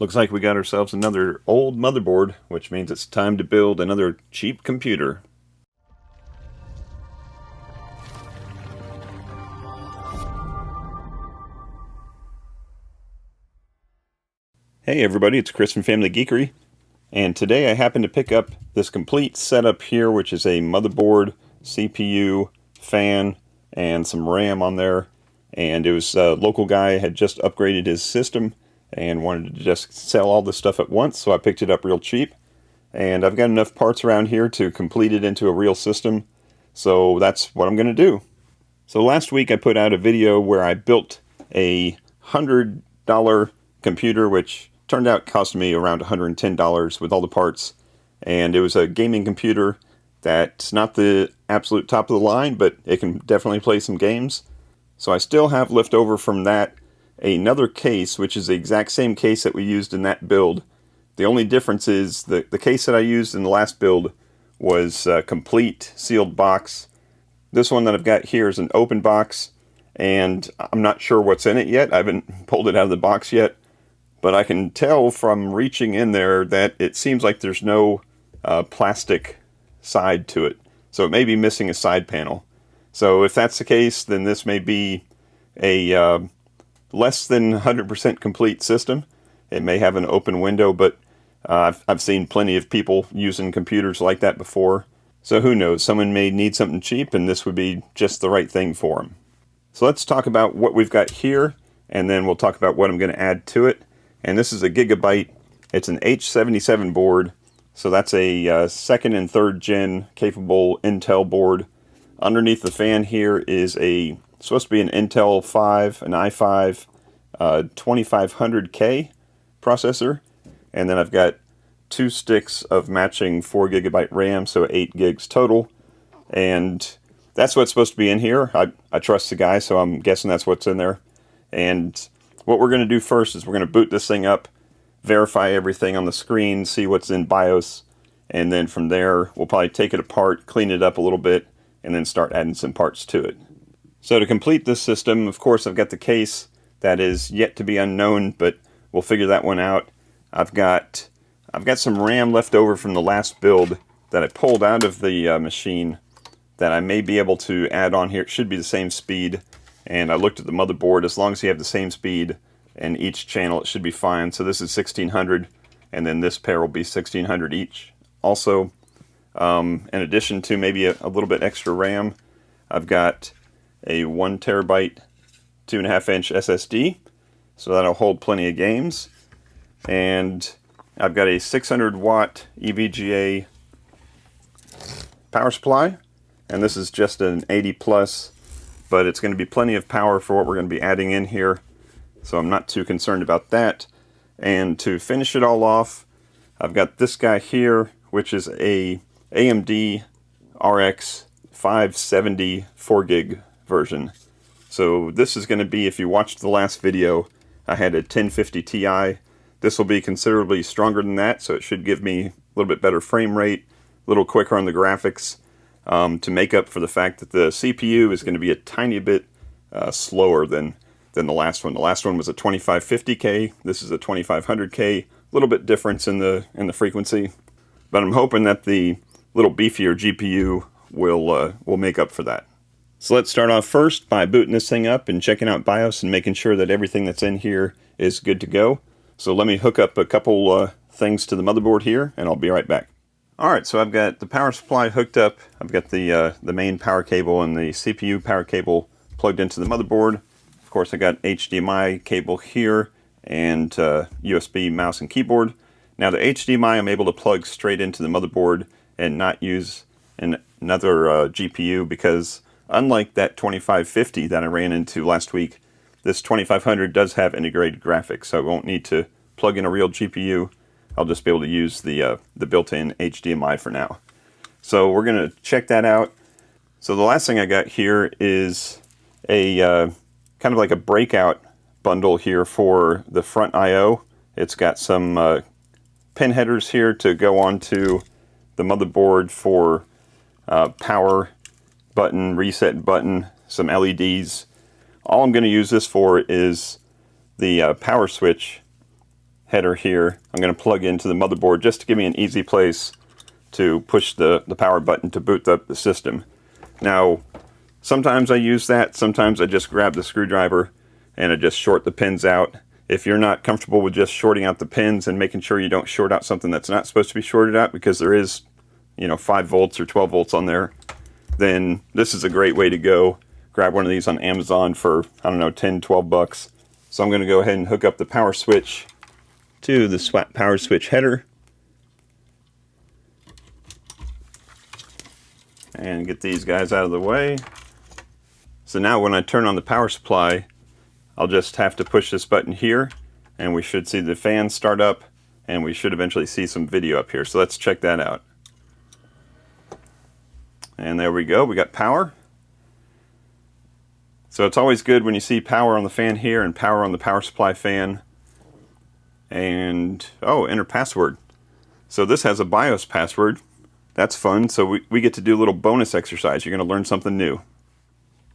Looks like we got ourselves another old motherboard, which means it's time to build another cheap computer. Hey everybody, it's Chris from Family Geekery, and today I happened to pick up this complete setup here, which is a motherboard, CPU, fan, and some RAM on there. And it was a local guy had just upgraded his system and wanted to just sell all this stuff at once, so I picked it up real cheap. And I've got enough parts around here to complete it into a real system, so that's what I'm going to do. So last week I put out a video where I built a $100 computer, which turned out cost me around $110 with all the parts. And it was a gaming computer that's not the absolute top of the line, but it can definitely play some games. So I still have left over from that another case, which is the exact same case that we used in that build. The only difference is the case that I used in the last build was a complete sealed box. This one that I've got here is an open box, and I'm not sure what's in it yet. I haven't pulled it out of the box yet, but I can tell from reaching in there that it seems like there's no plastic side to it. So it may be missing a side panel. So if that's the case, then this may be a less than 100% complete system. It may have an open window, but I've seen plenty of people using computers like that before. So who knows, someone may need something cheap and this would be just the right thing for them. So let's talk about what we've got here, and then we'll talk about what I'm going to add to it. And this is a Gigayte. It's an H77 board, so that's a second and third gen capable Intel board. Underneath the fan here is supposed to be an Intel 5, an i5 2500K processor, and then I've got 2 sticks of matching 4 GB RAM, so 8 gigs total, and that's what's supposed to be in here. I trust the guy, so I'm guessing that's what's in there. And what we're going to do first is we're going to boot this thing up, verify everything on the screen, see what's in BIOS, and then from there we'll probably take it apart, clean it up a little bit, and then start adding some parts to it. So to complete this system, of course, I've got the case that is yet to be unknown, but we'll figure that one out. I've got some RAM left over from the last build that I pulled out of the machine that I may be able to add on here. It should be the same speed. And I looked at the motherboard. As long as you have the same speed in each channel, it should be fine. So this is 1600, and then this pair will be 1600 each. Also, in addition to maybe a little bit extra RAM, I've got a 1 terabyte 2.5-inch SSD, so that'll hold plenty of games. And I've got a 600 watt EVGA power supply, and this is just an 80 plus, but it's going to be plenty of power for what we're going to be adding in here, so I'm not too concerned about that. And to finish it all off, I've got this guy here, which is a AMD RX 570 4 gig version. So this is going to be, if you watched the last video, I had a 1050 Ti. This will be considerably stronger than that, so it should give me a little bit better frame rate, a little quicker on the graphics, to make up for the fact that the CPU is going to be a tiny bit slower than the last one. The last one was a 2550K. This is a 2500K. A little bit difference in the frequency, but I'm hoping that the little beefier GPU will make up for that. So let's start off first by booting this thing up and checking out BIOS and making sure that everything that's in here is good to go. So let me hook up a couple things to the motherboard here, and I'll be right back. Alright, so I've got the power supply hooked up. I've got the main power cable and the CPU power cable plugged into the motherboard. Of course, I got HDMI cable here and USB mouse and keyboard. Now the HDMI I'm able to plug straight into the motherboard and not use another GPU, because unlike that 2550 that I ran into last week, this 2500 does have integrated graphics, so I won't need to plug in a real GPU. I'll just be able to use the built-in HDMI for now. So we're going to check that out. So the last thing I got here is a kind of like a breakout bundle here for the front I/O. It's got some pin headers here to go onto the motherboard for power button, reset button, some LEDs. All I'm going to use this for is the power switch header here, I'm going to plug into the motherboard just to give me an easy place to push the power button to boot up the system. Now, sometimes I use that, sometimes I just grab the screwdriver and I just short the pins out. If you're not comfortable with just shorting out the pins and making sure you don't short out something that's not supposed to be shorted out, because there is, 5 volts or 12 volts on there, then this is a great way to go. Grab one of these on Amazon for, I don't know, 10, 12 bucks. So I'm going to go ahead and hook up the power switch to the swap power switch header. And get these guys out of the way. So now when I turn on the power supply, I'll just have to push this button here, and we should see the fan start up, and we should eventually see some video up here. So let's check that out. And there we go, we got power. So it's always good when you see power on the fan here and power on the power supply fan. And, enter password. So this has a BIOS password. That's fun. So we get to do a little bonus exercise. You're going to learn something new.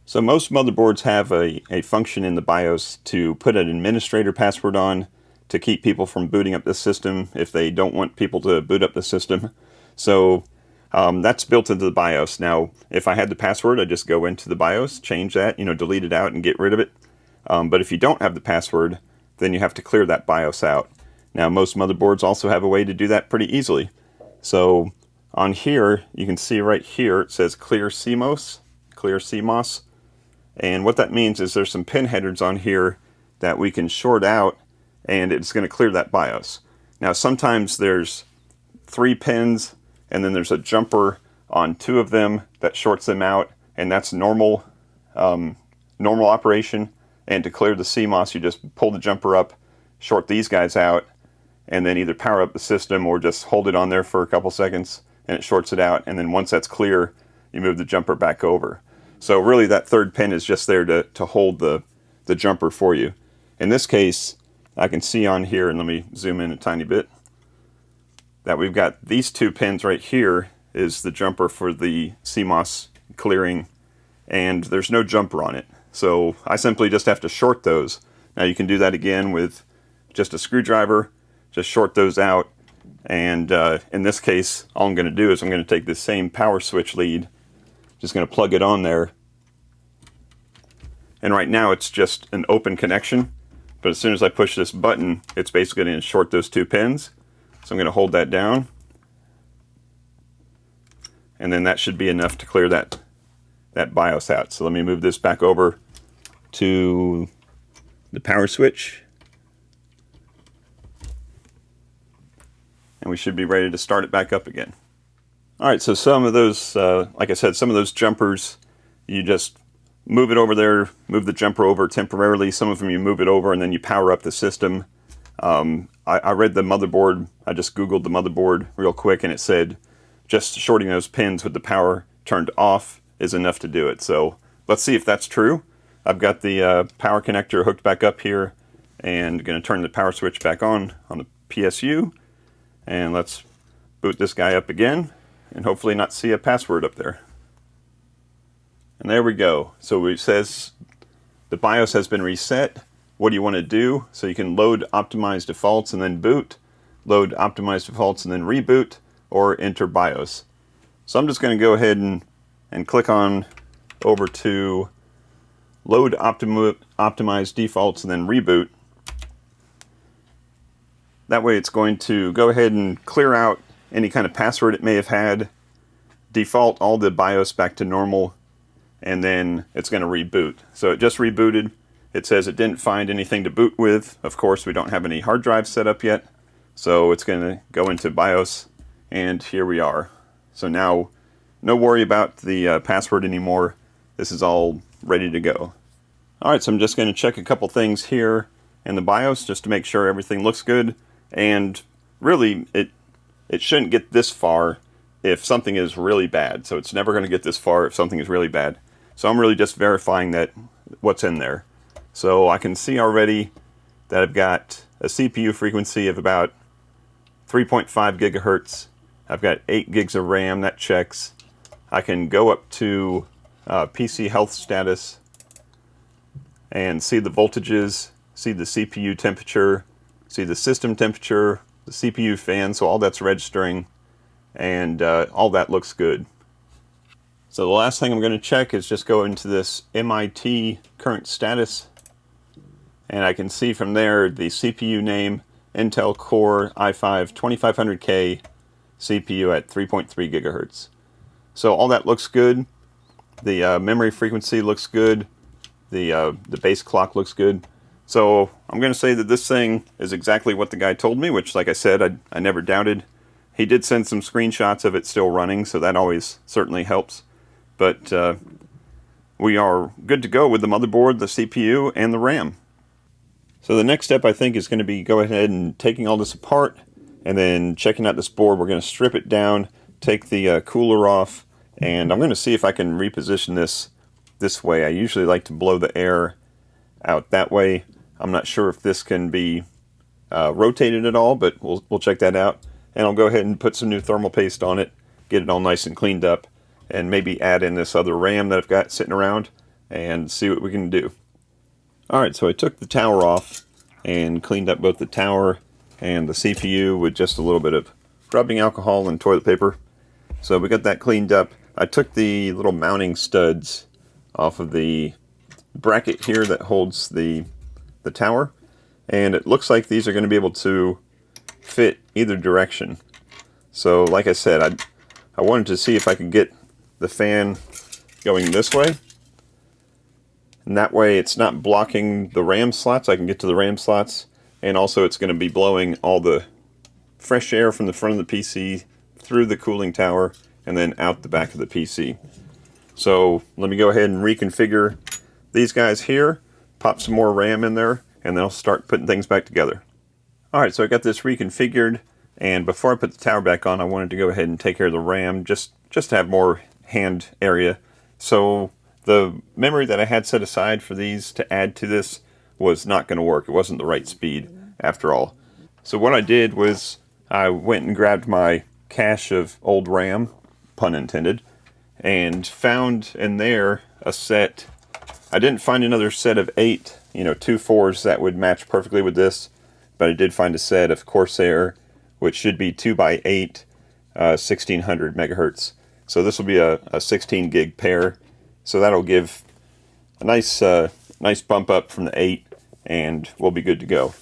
So most motherboards have a function in the BIOS to put an administrator password on to keep people from booting up the system if they don't want people to boot up the system. So that's built into the BIOS. Now, if I had the password, I'd just go into the BIOS, change that, delete it out and get rid of it. But if you don't have the password, then you have to clear that BIOS out. Now, most motherboards also have a way to do that pretty easily. So on here, you can see right here, it says clear CMOS. And what that means is there's some pin headers on here that we can short out, and it's going to clear that BIOS. Now, sometimes there's 3 pins, and then there's a jumper on 2 of them that shorts them out, and that's normal operation. And to clear the CMOS, you just pull the jumper up, short these guys out, and then either power up the system or just hold it on there for a couple seconds, and it shorts it out. And then once that's clear, you move the jumper back over. So really that 3rd pin is just there to hold the jumper for you. In this case, I can see on here, and let me zoom in a tiny bit, that we've got these 2 pins right here is the jumper for the CMOS clearing, and there's no jumper on it. So I simply just have to short those. Now you can do that again with just a screwdriver, just short those out. And in this case, all I'm going to do is I'm going to take this same power switch lead, just going to plug it on there. And right now it's just an open connection, but as soon as I push this button, it's basically going to short those 2 pins. So I'm going to hold that down, and then that should be enough to clear that BIOS out. So let me move this back over to the power switch, and we should be ready to start it back up again. Alright, so some of those, like I said, some of those jumpers, you just move it over there, move the jumper over temporarily. Some of them you move it over and then you power up the system. I read the motherboard, I just Googled the motherboard real quick, and it said just shorting those pins with the power turned off is enough to do it. So let's see if that's true. I've got the power connector hooked back up here, and going to turn the power switch back on the PSU, and let's boot this guy up again, and hopefully not see a password up there. And there we go. So it says the BIOS has been reset. What do you want to do? So you can load optimized defaults and then boot, load optimized defaults and then reboot, or enter BIOS. So I'm just going to go ahead and click on over to load optimized defaults and then reboot. That way it's going to go ahead and clear out any kind of password it may have had, default all the BIOS back to normal, and then it's going to reboot. So it just rebooted. It says it didn't find anything to boot with. Of course, we don't have any hard drives set up yet. So it's going to go into BIOS, and here we are. So now, no worry about the password anymore. This is all ready to go. Alright, so I'm just going to check a couple things here in the BIOS just to make sure everything looks good. And really, it shouldn't get this far if something is really bad. So it's never going to get this far if something is really bad. So I'm really just verifying that what's in there. So I can see already that I've got a CPU frequency of about 3.5 gigahertz. I've got 8 gigs of RAM, that checks. I can go up to PC health status and see the voltages, see the CPU temperature, see the system temperature, the CPU fan, so all that's registering, and all that looks good. So the last thing I'm going to check is just go into this MIT current status, and I can see from there the CPU name, Intel Core i5 2500K CPU at 3.3 gigahertz. So all that looks good. The memory frequency looks good. The base clock looks good. So I'm going to say that this thing is exactly what the guy told me, which, like I said, I never doubted. He did send some screenshots of it still running, so that always certainly helps. But we are good to go with the motherboard, the CPU, and the RAM. So the next step, I think, is going to be go ahead and taking all this apart and then checking out this board. We're going to strip it down, take the cooler off, and I'm going to see if I can reposition this way. I usually like to blow the air out that way. I'm not sure if this can be rotated at all, but we'll check that out. And I'll go ahead and put some new thermal paste on it, get it all nice and cleaned up, and maybe add in this other RAM that I've got sitting around and see what we can do. Alright, so I took the tower off and cleaned up both the tower and the CPU with just a little bit of rubbing alcohol and toilet paper. So we got that cleaned up. I took the little mounting studs off of the bracket here that holds the tower, and it looks like these are going to be able to fit either direction. So like I said, I wanted to see if I could get the fan going this way, and that way it's not blocking the RAM slots. I can get to the RAM slots, and also it's going to be blowing all the fresh air from the front of the PC through the cooling tower and then out the back of the PC. So let me go ahead and reconfigure these guys here, pop some more RAM in there, and then I'll start putting things back together. Alright, so I got this reconfigured, and before I put the tower back on, I wanted to go ahead and take care of the RAM, just to have more hand area. So the memory that I had set aside for these to add to this was not going to work. It wasn't the right speed after all. So what I did was I went and grabbed my cache of old RAM, pun intended, and found in there a set. I didn't find another set of 8, 2 4s that would match perfectly with this, but I did find a set of Corsair, which should be 2x8, 1600 megahertz. So this will be a 16 gig pair. So that'll give a nice bump up from the 8, and we'll be good to go.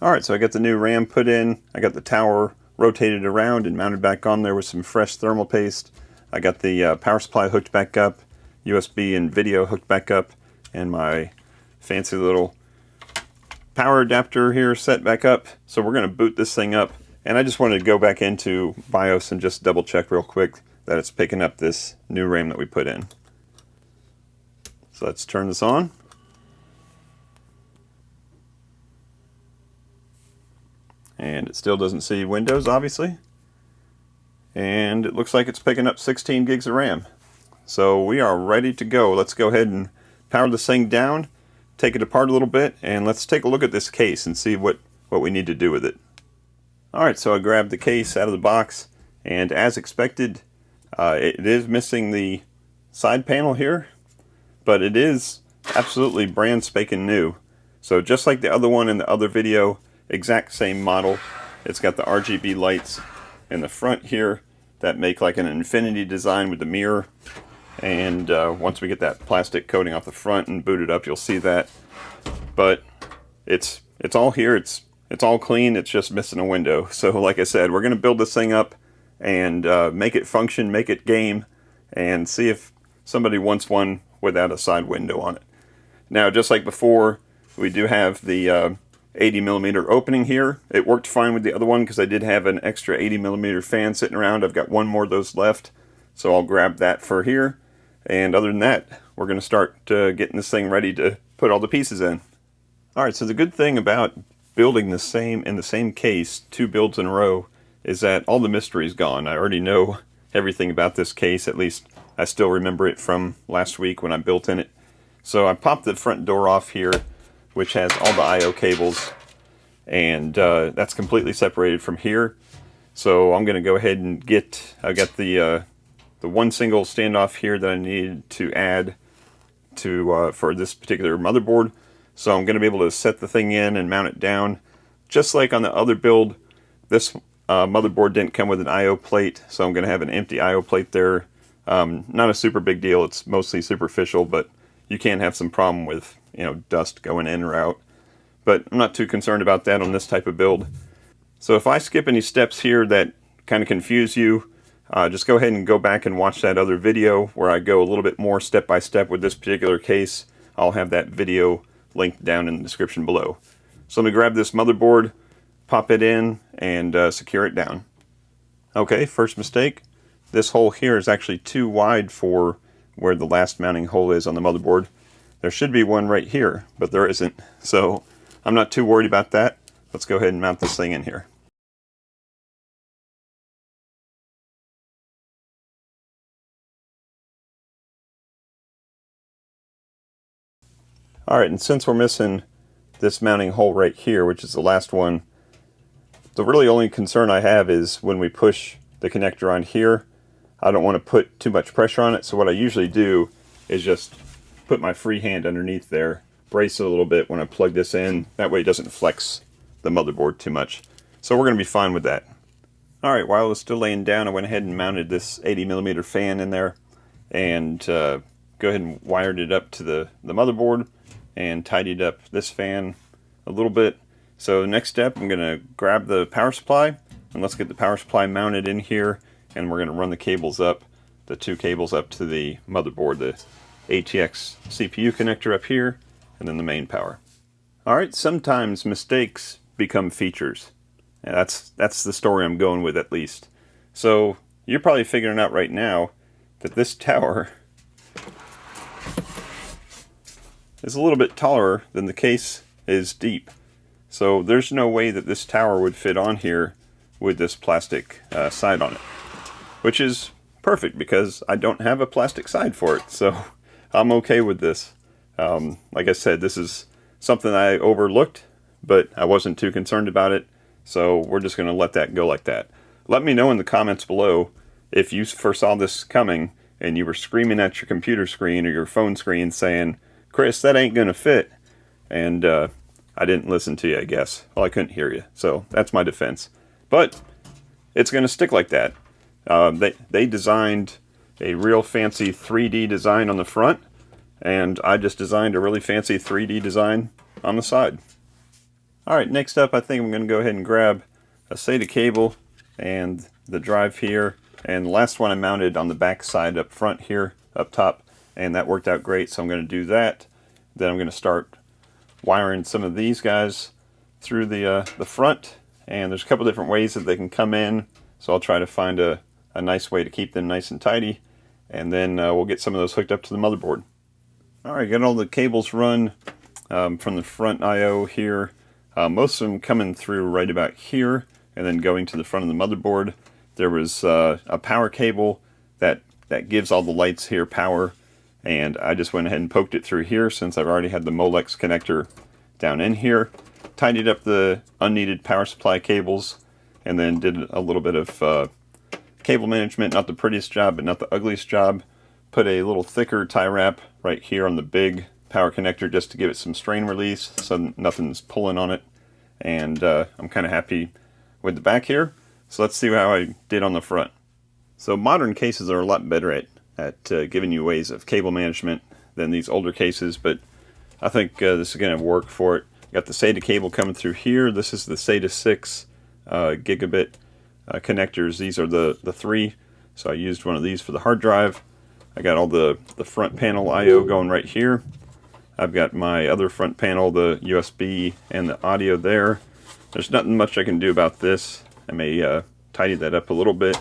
Alright, so I got the new RAM put in. I got the tower rotated around and mounted back on there with some fresh thermal paste. I got the power supply hooked back up, USB and video hooked back up, and my fancy little power adapter here set back up. So we're going to boot this thing up, and I just wanted to go back into BIOS and just double check real quick that it's picking up this new RAM that we put in. So let's turn this on. And it still doesn't see Windows, obviously. And it looks like it's picking up 16 gigs of RAM. So we are ready to go. Let's go ahead and power this thing down, take it apart a little bit, and let's take a look at this case and see what we need to do with it. Alright, so I grabbed the case out of the box, and as expected, it is missing the side panel here, but it is absolutely brand spanking new. So just like the other one in the other video, exact same model. It's got the RGB lights in the front here that make like an infinity design with the mirror. And once we get that plastic coating off the front and boot it up, you'll see that. But it's all here. It's all clean. It's just missing a window. So like I said, we're going to build this thing up and make it function, make it game, and see if somebody wants one without a side window on it. Now, just like before, we do have the 80 millimeter opening here. It worked fine with the other one because I did have an extra 80 millimeter fan sitting around. I've got one more of those left, so I'll grab that for here. And other than that, we're going to start getting this thing ready to put all the pieces in. Alright, so the good thing about building in the same case 2 builds in a row is that all the mystery is gone. I already know everything about this case. At least I still remember it from last week when I built in it. So I popped the front door off here, which has all the I/O cables, and that's completely separated from here. So I'm going to go ahead and I got the one single standoff here that I needed to add to for this particular motherboard. So I'm going to be able to set the thing in and mount it down just like on the other build, this motherboard didn't come with an I/O plate, so I'm going to have an empty I/O plate there. Not a super big deal. It's mostly superficial, but you can have some problem with, dust going in or out. But I'm not too concerned about that on this type of build. So if I skip any steps here that kind of confuse you, just go ahead and go back and watch that other video where I go a little bit more step by step with this particular case. I'll have that video linked down in the description below. So I'm going to grab this motherboard, pop it in, and secure it down. Okay, first mistake. This hole here is actually too wide for where the last mounting hole is on the motherboard. There should be one right here, but there isn't. So I'm not too worried about that. Let's go ahead and mount this thing in here. Alright, and since we're missing this mounting hole right here, which is the last one, the really only concern I have is when we push the connector on here, I don't want to put too much pressure on it, so what I usually do is just put my free hand underneath there, brace it a little bit when I plug this in, that way it doesn't flex the motherboard too much. So we're going to be fine with that. Alright, while it was still laying down, I went ahead and mounted this 80mm fan in there, and go ahead and wired it up to the motherboard, and tidied up this fan a little bit. So next step, I'm going to grab the power supply, and let's get the power supply mounted in here, and we're going to run the cables up, the two cables up to the motherboard, the ATX CPU connector up here, and then the main power. Alright, sometimes mistakes become features. And that's the story I'm going with, at least. So you're probably figuring out right now that this tower is a little bit taller than the case is deep. So there's no way that this tower would fit on here with this plastic side on it. Which is perfect because I don't have a plastic side for it. So I'm okay with this. Like I said, this is something I overlooked, but I wasn't too concerned about it. So we're just going to let that go like that. Let me know in the comments below if you foresaw this coming and you were screaming at your computer screen or your phone screen saying, "Chris, that ain't gonna fit," and I didn't listen to you, I guess. Well, I couldn't hear you, so that's my defense. But it's gonna stick like that. They designed a real fancy 3D design on the front, and I just designed a really fancy 3D design on the side. Alright, next up I think I'm gonna go ahead and grab a SATA cable and the drive here, and the last one I mounted on the back side up front here, up top. And that worked out great, so I'm going to do that. Then I'm going to start wiring some of these guys through the front. And there's a couple different ways that they can come in, so I'll try to find a nice way to keep them nice and tidy. And then we'll get some of those hooked up to the motherboard. Alright, got all the cables run from the front I/O here. Most of them coming through right about here, and then going to the front of the motherboard. There was a power cable that gives all the lights here power. And I just went ahead and poked it through here since I've already had the Molex connector down in here. Tidied up the unneeded power supply cables, and then did a little bit of cable management. Not the prettiest job, but not the ugliest job. Put a little thicker tie wrap right here on the big power connector just to give it some strain release so nothing's pulling on it. And I'm kind of happy with the back here. So let's see how I did on the front. So modern cases are a lot better at giving you ways of cable management than these older cases, but I think this is going to work for it. Got the SATA cable coming through here. This is the SATA 6 gigabit connectors. These are the three, so I used one of these for the hard drive. I got all the front panel I/O going right here. I've got my other front panel, the USB and the audio there. There's nothing much I can do about this. I may tidy that up a little bit.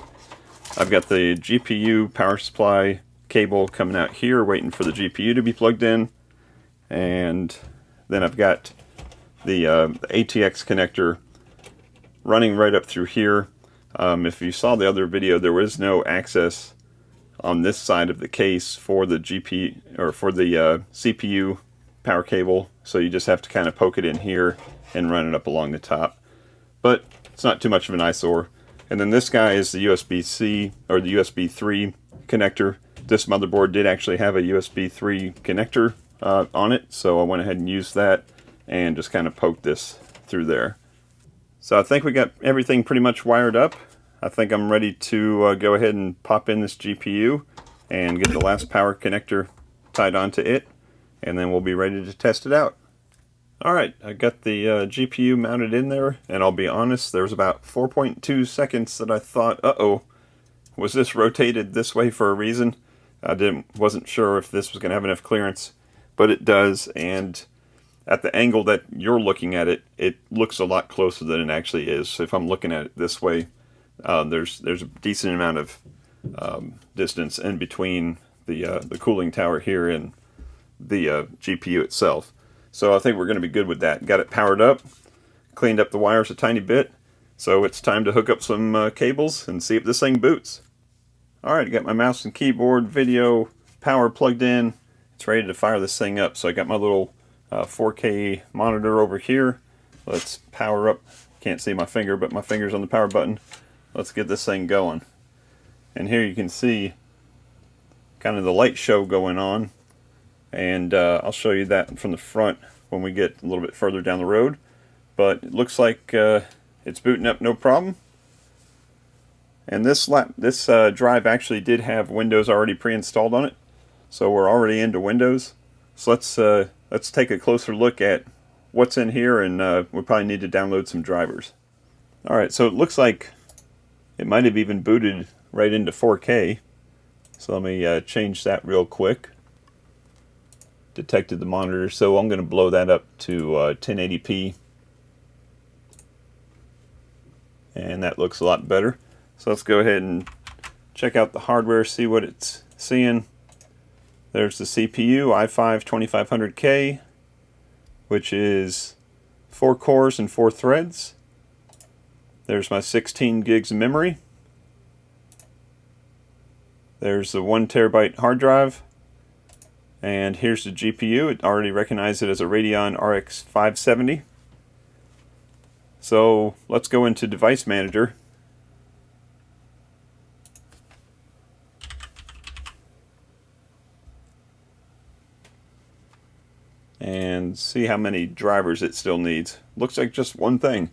I've got the GPU power supply cable coming out here, waiting for the GPU to be plugged in. And then I've got the ATX connector running right up through here. If you saw the other video, there was no access on this side of the case for the CPU power cable, so you just have to kind of poke it in here and run it up along the top. But it's not too much of an eyesore. And then this guy is the USB-C, or the USB 3 connector. This motherboard did actually have a USB 3 connector on it, so I went ahead and used that and just kind of poked this through there. So I think we got everything pretty much wired up. I think I'm ready to go ahead and pop in this GPU and get the last power connector tied onto it, and then we'll be ready to test it out. Alright, I got the GPU mounted in there, and I'll be honest, there was about 4.2 seconds that I thought, uh-oh, was this rotated this way for a reason? I wasn't sure if this was going to have enough clearance, but it does, and at the angle that you're looking at it, it looks a lot closer than it actually is. So if I'm looking at it this way, there's a decent amount of distance in between the cooling tower here and the GPU itself. So I think we're going to be good with that. Got it powered up, cleaned up the wires a tiny bit, so it's time to hook up some cables and see if this thing boots. Alright, got my mouse and keyboard, video, power plugged in. It's ready to fire this thing up. So I got my little 4K monitor over here. Let's power up. Can't see my finger, but my finger's on the power button. Let's get this thing going. And here you can see kind of the light show going on. And I'll show you that from the front when we get a little bit further down the road. But it looks like it's booting up no problem. And this drive actually did have Windows already pre-installed on it, so we're already into Windows. So let's take a closer look at what's in here, and we probably need to download some drivers. All right, so it looks like it might have even booted right into 4K. So let me change that real quick. Detected the monitor, so I'm going to blow that up to 1080p, and that looks a lot better. So let's go ahead and check out the hardware, see what it's seeing. There's the CPU, i5-2500K, which is 4 cores and 4 threads. There's my 16 gigs of memory. There's the 1 terabyte hard drive. And here's the GPU. It already recognized it as a Radeon RX 570. So let's go into Device Manager. And see how many drivers it still needs. Looks like just one thing.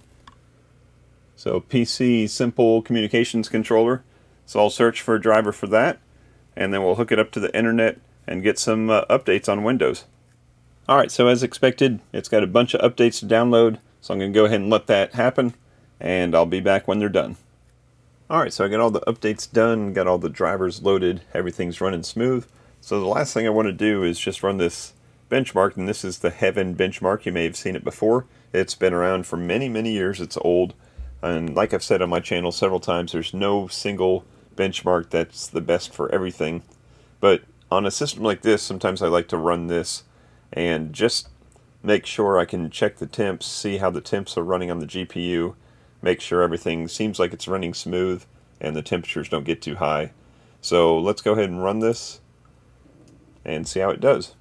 So PC Simple Communications Controller. So I'll search for a driver for that, and then we'll hook it up to the internet and get some updates on Windows. Alright, so as expected, it's got a bunch of updates to download, so I'm going to go ahead and let that happen, and I'll be back when they're done. Alright, so I got all the updates done, got all the drivers loaded, everything's running smooth. So the last thing I want to do is just run this benchmark, and this is the Heaven benchmark. You may have seen it before. It's been around for many, many years. It's old, and like I've said on my channel several times, there's no single benchmark that's the best for everything. But on a system like this, sometimes I like to run this and just make sure I can check the temps, see how the temps are running on the GPU, make sure everything seems like it's running smooth and the temperatures don't get too high. So let's go ahead and run this and see how it does.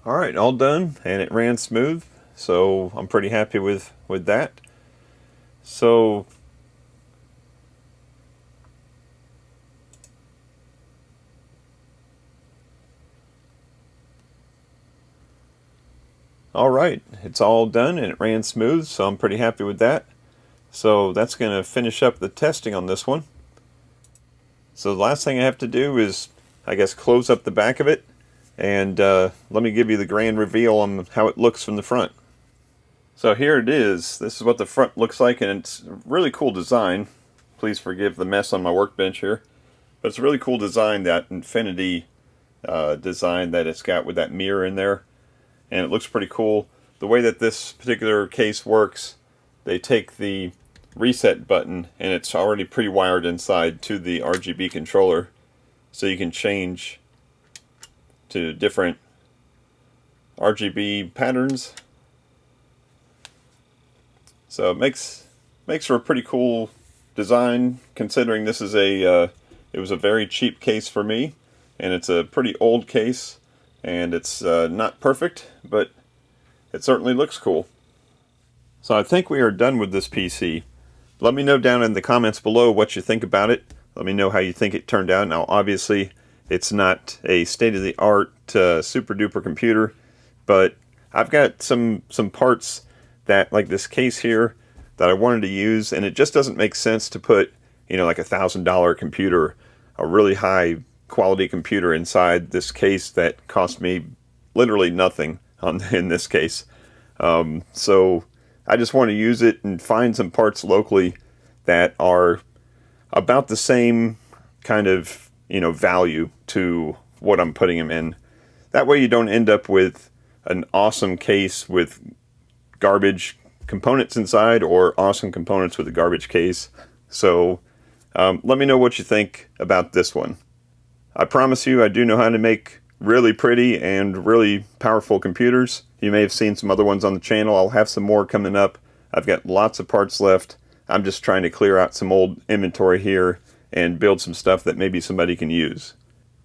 Alright, all done, and it ran smooth, so I'm pretty happy with that. So alright, it's all done and it ran smooth, so I'm pretty happy with that. So that's going to finish up the testing on this one. So the last thing I have to do is, I guess, close up the back of it. And let me give you the grand reveal on how it looks from the front. So here it is. This is what the front looks like, and it's a really cool design. Please forgive the mess on my workbench here. But it's a really cool design, that infinity design that it's got with that mirror in there. And it looks pretty cool. The way that this particular case works, they take the reset button, and it's already pre-wired inside to the RGB controller. So you can change to different RGB patterns. So it makes for a pretty cool design, considering this is it was a very cheap case for me, and it's a pretty old case, and it's not perfect, but it certainly looks cool. So I think we are done with this PC. Let me know down in the comments below what you think about it. Let me know how you think it turned out. Now obviously It's not a state-of-the-art super-duper computer, but I've got some parts that, like this case here, that I wanted to use, and it just doesn't make sense to put, like $1,000 computer, a really high quality computer inside this case that cost me literally nothing in this case. So I just want to use it and find some parts locally that are about the same kind of, value to what I'm putting them in. That way you don't end up with an awesome case with garbage components inside or awesome components with a garbage case. So let me know what you think about this one. I promise you I do know how to make really pretty and really powerful computers. You may have seen some other ones on the channel. I'll have some more coming up. I've got lots of parts left. I'm just trying to clear out some old inventory here and build some stuff that maybe somebody can use.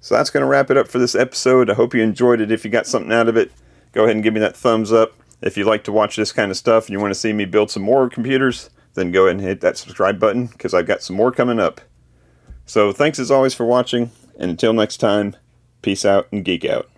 So that's going to wrap it up for this episode. I hope you enjoyed it. If you got something out of it, go ahead and give me that thumbs up. If you like to watch this kind of stuff and you want to see me build some more computers, then go ahead and hit that subscribe button because I've got some more coming up. So thanks as always for watching, and until next time, peace out and geek out.